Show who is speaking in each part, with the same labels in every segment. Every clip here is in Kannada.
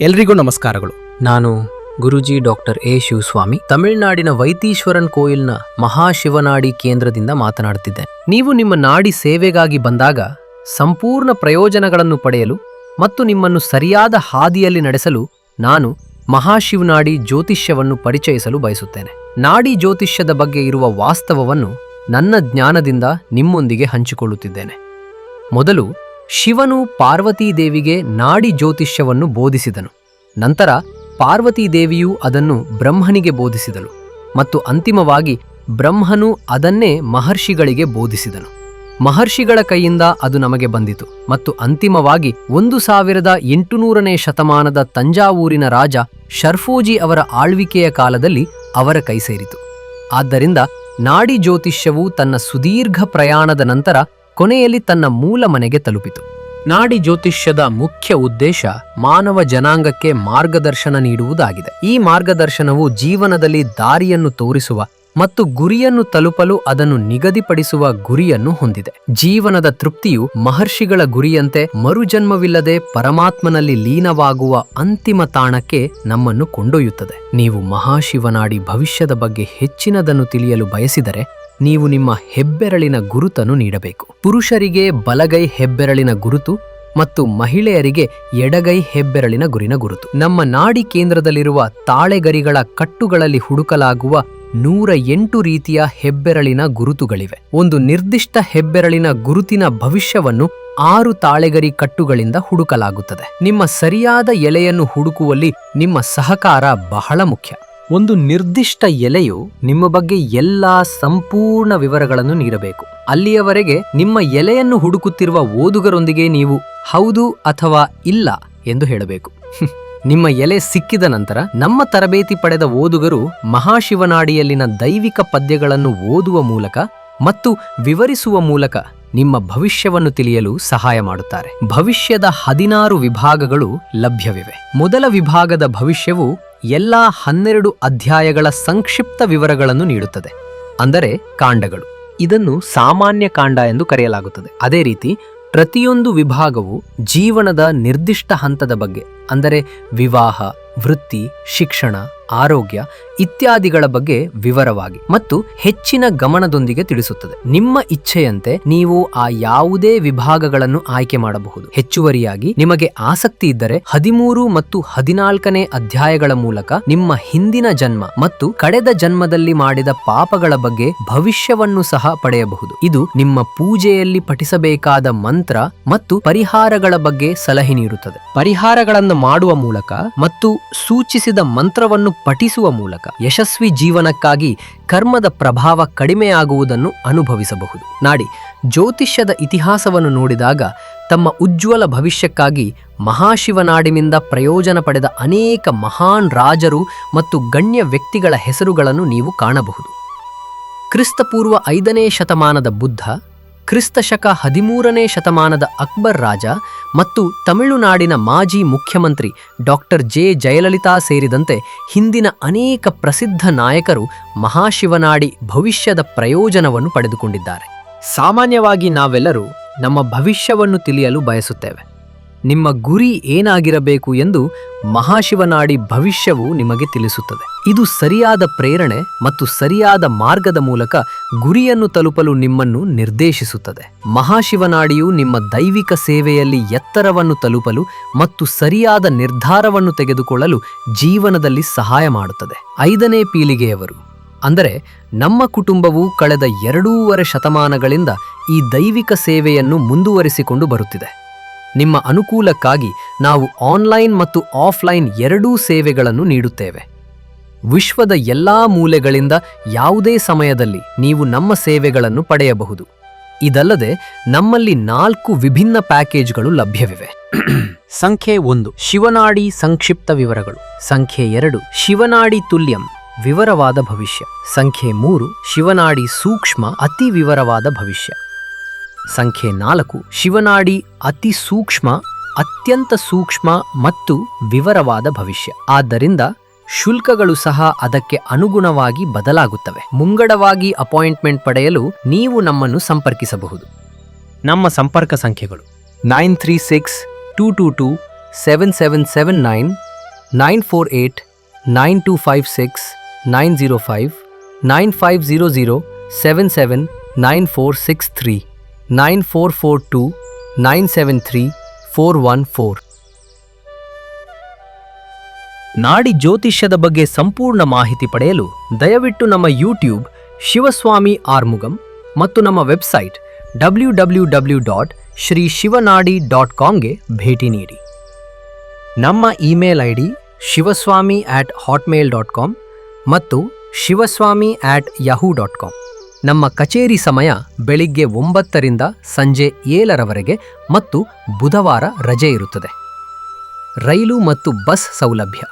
Speaker 1: ಎಲ್ರಿಗೂ ನಮಸ್ಕಾರಗಳು.
Speaker 2: ನಾನು ಗುರುಜಿ ಡಾಕ್ಟರ್ ಎ ಶಿವಸ್ವಾಮಿ, ತಮಿಳುನಾಡಿನ ವೈತೀಶ್ವರನ್ ಕೋಯಿಲ್ನ ಮಹಾಶಿವನಾಡಿ ಕೇಂದ್ರದಿಂದ ಮಾತನಾಡುತ್ತಿದ್ದೇನೆ. ನೀವು ನಿಮ್ಮ ನಾಡಿ ಸೇವೆಗಾಗಿ ಬಂದಾಗ ಸಂಪೂರ್ಣ ಪ್ರಯೋಜನಗಳನ್ನು ಪಡೆಯಲು ಮತ್ತು ನಿಮ್ಮನ್ನು ಸರಿಯಾದ ಹಾದಿಯಲ್ಲಿ ನಡೆಸಲು ನಾನು ಮಹಾಶಿವನಾಡಿ ಜ್ಯೋತಿಷ್ಯವನ್ನು ಪರಿಚಯಿಸಲು ಬಯಸುತ್ತೇನೆ. ನಾಡಿ ಜ್ಯೋತಿಷ್ಯದ ಬಗ್ಗೆ ಇರುವ ವಾಸ್ತವವನ್ನು ನನ್ನ ಜ್ಞಾನದಿಂದ ನಿಮ್ಮೊಂದಿಗೆ ಹಂಚಿಕೊಳ್ಳುತ್ತಿದ್ದೇನೆ. ಮೊದಲು ಶಿವನು ಪಾರ್ವತೀದೇವಿಗೆ ನಾಡಿ ಜ್ಯೋತಿಷ್ಯವನ್ನು ಬೋಧಿಸಿದನು. ನಂತರ ಪಾರ್ವತೀದೇವಿಯು ಅದನ್ನು ಬ್ರಹ್ಮನಿಗೆ ಬೋಧಿಸಿದಳು ಮತ್ತು ಅಂತಿಮವಾಗಿ ಬ್ರಹ್ಮನು ಅದನ್ನೇ ಮಹರ್ಷಿಗಳಿಗೆ ಬೋಧಿಸಿದನು. ಮಹರ್ಷಿಗಳ ಕೈಯಿಂದ ಅದು ನಮಗೆ ಬಂದಿತು ಮತ್ತು ಅಂತಿಮವಾಗಿ 1800ನೇ ಶತಮಾನದ ತಂಜಾವೂರಿನ ರಾಜ ಶರ್ಫೋಜಿ ಅವರ ಆಳ್ವಿಕೆಯ ಕಾಲದಲ್ಲಿ ಅವರ ಕೈ ಸೇರಿತು. ಆದ್ದರಿಂದ ನಾಡಿ ಜ್ಯೋತಿಷ್ಯವು ತನ್ನ ಸುದೀರ್ಘ ಪ್ರಯಾಣದ ನಂತರ ಕೊನೆಯಲ್ಲಿ ತನ್ನ ಮೂಲ ಮನೆಗೆ ತಲುಪಿತು. ನಾಡಿ ಜ್ಯೋತಿಷ್ಯದ ಮುಖ್ಯ ಉದ್ದೇಶ ಮಾನವ ಜನಾಂಗಕ್ಕೆ ಮಾರ್ಗದರ್ಶನ ನೀಡುವುದಾಗಿದೆ. ಈ ಮಾರ್ಗದರ್ಶನವು ಜೀವನದಲ್ಲಿ ದಾರಿಯನ್ನು ತೋರಿಸುವ ಮತ್ತು ಗುರಿಯನ್ನು ತಲುಪಲು ಅದನ್ನು ನಿಗದಿಪಡಿಸುವ ಗುರಿಯನ್ನು ಹೊಂದಿದೆ. ಜೀವನದ ತೃಪ್ತಿಯು ಮಹರ್ಷಿಗಳ ಗುರಿಯಂತೆ ಮರುಜನ್ಮವಿಲ್ಲದೆ ಪರಮಾತ್ಮನಲ್ಲಿ ಲೀನವಾಗುವ ಅಂತಿಮ ತಾಣಕ್ಕೆ ನಮ್ಮನ್ನು ಕೊಂಡೊಯ್ಯುತ್ತದೆ. ನೀವು ಮಹಾಶಿವನಾಡಿ ಭವಿಷ್ಯದ ಬಗ್ಗೆ ಹೆಚ್ಚಿನದನ್ನು ತಿಳಿಯಲು ಬಯಸಿದರೆ ನೀವು ನಿಮ್ಮ ಹೆಬ್ಬೆರಳಿನ ಗುರುತನ್ನು ನೀಡಬೇಕು. ಪುರುಷರಿಗೆ ಬಲಗೈ ಹೆಬ್ಬೆರಳಿನ ಗುರುತು ಮತ್ತು ಮಹಿಳೆಯರಿಗೆ ಎಡಗೈ ಹೆಬ್ಬೆರಳಿನ ಗುರುತು. ನಮ್ಮ ನಾಡಿ ಕೇಂದ್ರದಲ್ಲಿರುವ ತಾಳೆಗರಿಗಳ ಕಟ್ಟುಗಳಲ್ಲಿ ಹುಡುಕಲಾಗುವ 108 ರೀತಿಯ ಹೆಬ್ಬೆರಳಿನ ಗುರುತುಗಳಿವೆ. ಒಂದು ನಿರ್ದಿಷ್ಟ ಹೆಬ್ಬೆರಳಿನ ಗುರುತಿನ ಭವಿಷ್ಯವನ್ನು 6 ತಾಳೆಗರಿ ಕಟ್ಟುಗಳಿಂದ ಹುಡುಕಲಾಗುತ್ತದೆ. ನಿಮ್ಮ ಸರಿಯಾದ ಎಲೆಯನ್ನು ಹುಡುಕುವಲ್ಲಿ ನಿಮ್ಮ ಸಹಕಾರ ಬಹಳ ಮುಖ್ಯ. ಒಂದು ನಿರ್ದಿಷ್ಟ ಎಲೆಯು ನಿಮ್ಮ ಬಗ್ಗೆ ಎಲ್ಲಾ ಸಂಪೂರ್ಣ ವಿವರಗಳನ್ನು ನೀಡಬೇಕು. ಅಲ್ಲಿಯವರೆಗೆ ನಿಮ್ಮ ಎಲೆಯನ್ನು ಹುಡುಕುತ್ತಿರುವ ಓದುಗರೊಂದಿಗೆ ನೀವು ಹೌದು ಅಥವಾ ಇಲ್ಲ ಎಂದು ಹೇಳಬೇಕು. ನಿಮ್ಮ ಎಲೆ ಸಿಕ್ಕಿದ ನಂತರ ನಮ್ಮ ತರಬೇತಿ ಪಡೆದ ಓದುಗರು ಮಹಾಶಿವನಾಡಿಯಲ್ಲಿನ ದೈವಿಕ ಪದ್ಯಗಳನ್ನು ಓದುವ ಮೂಲಕ ಮತ್ತು ವಿವರಿಸುವ ಮೂಲಕ ನಿಮ್ಮ ಭವಿಷ್ಯವನ್ನು ತಿಳಿಯಲು ಸಹಾಯ ಮಾಡುತ್ತಾರೆ. ಭವಿಷ್ಯದ 16 ವಿಭಾಗಗಳು ಲಭ್ಯವಿವೆ. ಮೊದಲ ವಿಭಾಗದ ಭವಿಷ್ಯವು ಎಲ್ಲಾ 12 ಅಧ್ಯಾಯಗಳ ಸಂಕ್ಷಿಪ್ತ ವಿವರಗಳನ್ನು ನೀಡುತ್ತದೆ, ಅಂದರೆ ಕಾಂಡಗಳು. ಇದನ್ನು ಸಾಮಾನ್ಯ ಕಾಂಡ ಎಂದು ಕರೆಯಲಾಗುತ್ತದೆ. ಅದೇ ರೀತಿ ಪ್ರತಿಯೊಂದು ವಿಭಾಗವು ಜೀವನದ ನಿರ್ದಿಷ್ಟ ಹಂತದ ಬಗ್ಗೆ, ಅಂದರೆ ವಿವಾಹ, ವೃತ್ತಿ, ಶಿಕ್ಷಣ, ಆರೋಗ್ಯ ಇತ್ಯಾದಿಗಳ ಬಗ್ಗೆ ವಿವರವಾಗಿ ಮತ್ತು ಹೆಚ್ಚಿನ ಗಮನದೊಂದಿಗೆ ತಿಳಿಸುತ್ತದೆ. ನಿಮ್ಮ ಇಚ್ಛೆಯಂತೆ ನೀವು ಆ ಯಾವುದೇ ವಿಭಾಗಗಳನ್ನು ಆಯ್ಕೆ ಮಾಡಬಹುದು. ಹೆಚ್ಚುವರಿಯಾಗಿ ನಿಮಗೆ ಆಸಕ್ತಿ ಇದ್ದರೆ 13 ಮತ್ತು 14ನೇ ಅಧ್ಯಾಯಗಳ ಮೂಲಕ ನಿಮ್ಮ ಹಿಂದಿನ ಜನ್ಮ ಮತ್ತು ಕಳೆದ ಜನ್ಮದಲ್ಲಿ ಮಾಡಿದ ಪಾಪಗಳ ಬಗ್ಗೆ ಭವಿಷ್ಯವನ್ನು ಸಹ ಪಡೆಯಬಹುದು. ಇದು ನಿಮ್ಮ ಪೂಜೆಯಲ್ಲಿ ಪಠಿಸಬೇಕಾದ ಮಂತ್ರ ಮತ್ತು ಪರಿಹಾರಗಳ ಬಗ್ಗೆ ಸಲಹೆ ನೀಡುತ್ತದೆ. ಪರಿಹಾರಗಳನ್ನು ಮಾಡುವ ಮೂಲಕ ಮತ್ತು ಸೂಚಿಸಿದ ಮಂತ್ರವನ್ನು ಪಠಿಸುವ ಮೂಲಕ ಯಶಸ್ವಿ ಜೀವನಕ್ಕಾಗಿ ಕರ್ಮದ ಪ್ರಭಾವ ಕಡಿಮೆಯಾಗುವುದನ್ನು ಅನುಭವಿಸಬಹುದು. ನಾಡಿ ಜ್ಯೋತಿಷ್ಯದ ಇತಿಹಾಸವನ್ನು ನೋಡಿದಾಗ ತಮ್ಮ ಉಜ್ವಲ ಭವಿಷ್ಯಕ್ಕಾಗಿ ಮಹಾಶಿವನಾಡಿನಿಂದ ಪ್ರಯೋಜನ ಪಡೆದ ಅನೇಕ ಮಹಾನ್ ರಾಜರು ಮತ್ತು ಗಣ್ಯ ವ್ಯಕ್ತಿಗಳ ಹೆಸರುಗಳನ್ನು ನೀವು ಕಾಣಬಹುದು. ಕ್ರಿಸ್ತಪೂರ್ವ 5ನೇ ಶತಮಾನದ ಬುದ್ಧ, ಕ್ರಿಸ್ತಶಕ 13ನೇ ಶತಮಾನದ ಅಕ್ಬರ್ ರಾಜ ಮತ್ತು ತಮಿಳುನಾಡಿನ ಮಾಜಿ ಮುಖ್ಯಮಂತ್ರಿ ಡಾಕ್ಟರ್ ಜೆ ಜಯಲಲಿತಾ ಸೇರಿದಂತೆ ಹಿಂದಿನ ಅನೇಕ ಪ್ರಸಿದ್ಧ ನಾಯಕರು ಮಹಾಶಿವನಾಡಿ ಭವಿಷ್ಯದ ಪ್ರಯೋಜನವನ್ನು ಪಡೆದುಕೊಂಡಿದ್ದಾರೆ. ಸಾಮಾನ್ಯವಾಗಿ ನಾವೆಲ್ಲರೂ ನಮ್ಮ ಭವಿಷ್ಯವನ್ನು ತಿಳಿಯಲು ಬಯಸುತ್ತೇವೆ. ನಿಮ್ಮ ಗುರಿ ಏನಾಗಿರಬೇಕು ಎಂದು ಮಹಾಶಿವನಾಡಿ ಭವಿಷ್ಯವು ನಿಮಗೆ ತಿಳಿಸುತ್ತದೆ. ಇದು ಸರಿಯಾದ ಪ್ರೇರಣೆ ಮತ್ತು ಸರಿಯಾದ ಮಾರ್ಗದ ಮೂಲಕ ಗುರಿಯನ್ನು ತಲುಪಲು ನಿಮ್ಮನ್ನು ನಿರ್ದೇಶಿಸುತ್ತದೆ. ಮಹಾಶಿವನಾಡಿಯು ನಿಮ್ಮ ದೈವಿಕ ಸೇವೆಯಲ್ಲಿ ಎತ್ತರವನ್ನು ತಲುಪಲು ಮತ್ತು ಸರಿಯಾದ ನಿರ್ಧಾರವನ್ನು ತೆಗೆದುಕೊಳ್ಳಲು ಜೀವನದಲ್ಲಿ ಸಹಾಯ ಮಾಡುತ್ತದೆ. 5ನೇ ಪೀಳಿಗೆಯವರು, ಅಂದರೆ ನಮ್ಮ ಕುಟುಂಬವು ಕಳೆದ 2.5 ಶತಮಾನಗಳಿಂದ ಈ ದೈವಿಕ ಸೇವೆಯನ್ನು ಮುಂದುವರಿಸಿಕೊಂಡು ಬರುತ್ತಿದೆ. ನಿಮ್ಮ ಅನುಕೂಲಕ್ಕಾಗಿ ನಾವು ಆನ್ಲೈನ್ ಮತ್ತು ಆಫ್ಲೈನ್ ಎರಡೂ ಸೇವೆಗಳನ್ನು ನೀಡುತ್ತೇವೆ. ವಿಶ್ವದ ಎಲ್ಲಾ ಮೂಲೆಗಳಿಂದ ಯಾವುದೇ ಸಮಯದಲ್ಲಿ ನೀವು ನಮ್ಮ ಸೇವೆಗಳನ್ನು ಪಡೆಯಬಹುದು. ಇದಲ್ಲದೆ ನಮ್ಮಲ್ಲಿ 4 ವಿಭಿನ್ನ ಪ್ಯಾಕೇಜ್ಗಳು ಲಭ್ಯವಿವೆ. ಸಂಖ್ಯೆ 1 ಶಿವನಾಡಿ ಸಂಕ್ಷಿಪ್ತ ವಿವರಗಳು. ಸಂಖ್ಯೆ 2 ಶಿವನಾಡಿ ತುಲ್ಯಂ ವಿವರವಾದ ಭವಿಷ್ಯ. ಸಂಖ್ಯೆ 3 ಶಿವನಾಡಿ ಸೂಕ್ಷ್ಮ ಅತಿ ವಿವರವಾದ ಭವಿಷ್ಯ. ಸಂಖ್ಯೆ 4 ಶಿವನಾಡಿ ಅತಿ ಸೂಕ್ಷ್ಮ, ಅತ್ಯಂತ ಸೂಕ್ಷ್ಮ ಮತ್ತು ವಿವರವಾದ ಭವಿಷ್ಯ. ಆದ್ದರಿಂದ ಶುಲ್ಕಗಳು ಸಹ ಅದಕ್ಕೆ ಅನುಗುಣವಾಗಿ ಬದಲಾಗುತ್ತವೆ. ಮುಂಗಡವಾಗಿ ಅಪಾಯಿಂಟ್ಮೆಂಟ್ ಪಡೆಯಲು ನೀವು ನಮ್ಮನ್ನು ಸಂಪರ್ಕಿಸಬಹುದು. ನಮ್ಮ ಸಂಪರ್ಕ ಸಂಖ್ಯೆಗಳು 936-222-7779 948-9256-905, 9500-779463, 9442-973-414. ನಾಡಿ ಜ್ಯೋತಿಷ್ಯದ ಬಗ್ಗೆ ಸಂಪೂರ್ಣ ಮಾಹಿತಿ ಪಡೆಯಲು ದಯವಿಟ್ಟು ನಮ್ಮ ಯೂಟ್ಯೂಬ್ ಶಿವಸ್ವಾಮಿ ಆರ್ಮುಗಂ ಮತ್ತು ನಮ್ಮ ವೆಬ್ಸೈಟ್ www.shrishivnadi.comಗೆ ಭೇಟಿ ನೀಡಿ. ನಮ್ಮ ಇಮೇಲ್ ಐಡಿ shivaswami@hotmail.com ಮತ್ತು shivaswami@yahoo.com. ನಮ್ಮ ಕಚೇರಿ ಸಮಯ ಬೆಳಿಗ್ಗೆ 9 ರಿಂದ ಸಂಜೆ 7ರವರೆಗೆ ಮತ್ತು ಬುಧವಾರ ರಜೆ ಇರುತ್ತದೆ. ರೈಲು ಮತ್ತು ಬಸ್ ಸೌಲಭ್ಯ.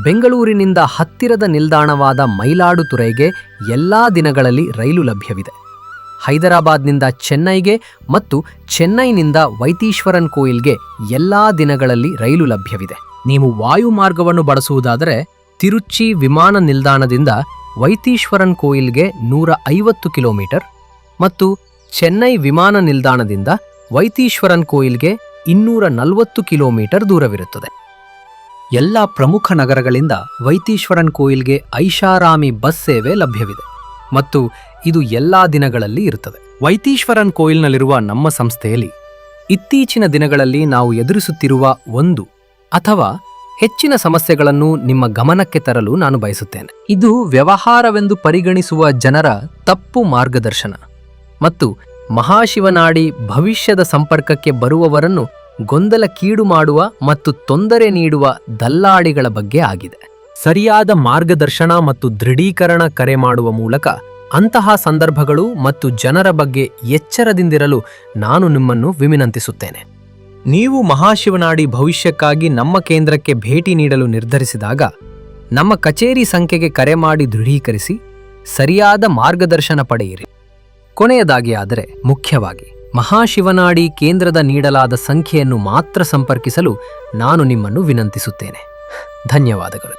Speaker 2: ಬೆಂಗಳೂರಿನಿಂದ ಹತ್ತಿರದ ನಿಲ್ದಾಣವಾದ ಮಯಿಲಾಡುತುರೈಗೆ ಎಲ್ಲಾ ದಿನಗಳಲ್ಲಿ ರೈಲು ಲಭ್ಯವಿದೆ. ಹೈದರಾಬಾದ್ನಿಂದ ಚೆನ್ನೈಗೆ ಮತ್ತು ಚೆನ್ನೈನಿಂದ ವೈತೀಶ್ವರನ್ ಕೋಯಿಲ್ಗೆ ಎಲ್ಲಾ ದಿನಗಳಲ್ಲಿ ರೈಲು ಲಭ್ಯವಿದೆ. ನೀವು ವಾಯು ಮಾರ್ಗವನ್ನು ಬಳಸುವುದಾದರೆ ತಿರುಚಿ ವಿಮಾನ ನಿಲ್ದಾಣದಿಂದ ವೈತೀಶ್ವರನ್ ಕೋಯಿಲ್ಗೆ 150 ಕಿಲೋಮೀಟರ್ ಮತ್ತು ಚೆನ್ನೈ ವಿಮಾನ ನಿಲ್ದಾಣದಿಂದ ವೈತೀಶ್ವರನ್ ಕೋಯಿಲ್ಗೆ 240 ಕಿಲೋಮೀಟರ್ ದೂರವಿರುತ್ತದೆ. ಎಲ್ಲ ಪ್ರಮುಖ ನಗರಗಳಿಂದ ವೈತೀಶ್ವರನ್ ಕೋಯಿಲ್ಗೆ ಐಷಾರಾಮಿ ಬಸ್ ಸೇವೆ ಲಭ್ಯವಿದೆ ಮತ್ತು ಇದು ಎಲ್ಲಾ ದಿನಗಳಲ್ಲಿ ಇರುತ್ತದೆ. ವೈತೀಶ್ವರನ್ ಕೋಯಿಲ್ನಲ್ಲಿರುವ ನಮ್ಮ ಸಂಸ್ಥೆಯಲ್ಲಿ ಇತ್ತೀಚಿನ ದಿನಗಳಲ್ಲಿ ನಾವು ಎದುರಿಸುತ್ತಿರುವ ಒಂದು ಅಥವಾ ಹೆಚ್ಚಿನ ಸಮಸ್ಯೆಗಳನ್ನು ನಿಮ್ಮ ಗಮನಕ್ಕೆ ತರಲು ನಾನು ಬಯಸುತ್ತೇನೆ. ಇದು ವ್ಯವಹಾರವೆಂದು ಪರಿಗಣಿಸುವ ಜನರ ತಪ್ಪು ಮಾರ್ಗದರ್ಶನ ಮತ್ತು ಮಹಾಶಿವನಾಡಿ ಭವಿಷ್ಯದ ಸಂಪರ್ಕಕ್ಕೆ ಬರುವವರನ್ನು ಗೊಂದಲಕ್ಕೀಡು ಮಾಡುವ ಮತ್ತು ತೊಂದರೆ ನೀಡುವ ದಲ್ಲಾಳಿಗಳ ಬಗ್ಗೆ ಆಗಿದೆ. ಸರಿಯಾದ ಮಾರ್ಗದರ್ಶನ ಮತ್ತು ದೃಢೀಕರಣ ಕರೆ ಮಾಡುವ ಮೂಲಕ ಅಂತಹ ಸಂದರ್ಭಗಳು ಮತ್ತು ಜನರ ಬಗ್ಗೆ ಎಚ್ಚರದಿಂದಿರಲು ನಾನು ನಿಮ್ಮನ್ನು ವಿನಂತಿಸುತ್ತೇನೆ. ನೀವು ಮಹಾಶಿವನಾಡಿ ಭವಿಷ್ಯಕ್ಕಾಗಿ ನಮ್ಮ ಕೇಂದ್ರಕ್ಕೆ ಭೇಟಿ ನೀಡಲು ನಿರ್ಧರಿಸಿದಾಗ ನಮ್ಮ ಕಚೇರಿ ಸಂಖ್ಯೆಗೆ ಕರೆ ಮಾಡಿ ದೃಢೀಕರಿಸಿ ಸರಿಯಾದ ಮಾರ್ಗದರ್ಶನ ಪಡೆಯಿರಿ. ಕೊನೆಯದಾಗಿ ಆದರೆ ಮುಖ್ಯವಾಗಿ ಮಹಾಶಿವನಾಡಿ ಕೇಂದ್ರದ ನೀಡಲಾದ ಸಂಖ್ಯೆಯನ್ನು ಮಾತ್ರ ಸಂಪರ್ಕಿಸಲು ನಾನು ನಿಮ್ಮನ್ನು ವಿನಂತಿಸುತ್ತೇನೆ. ಧನ್ಯವಾದಗಳು.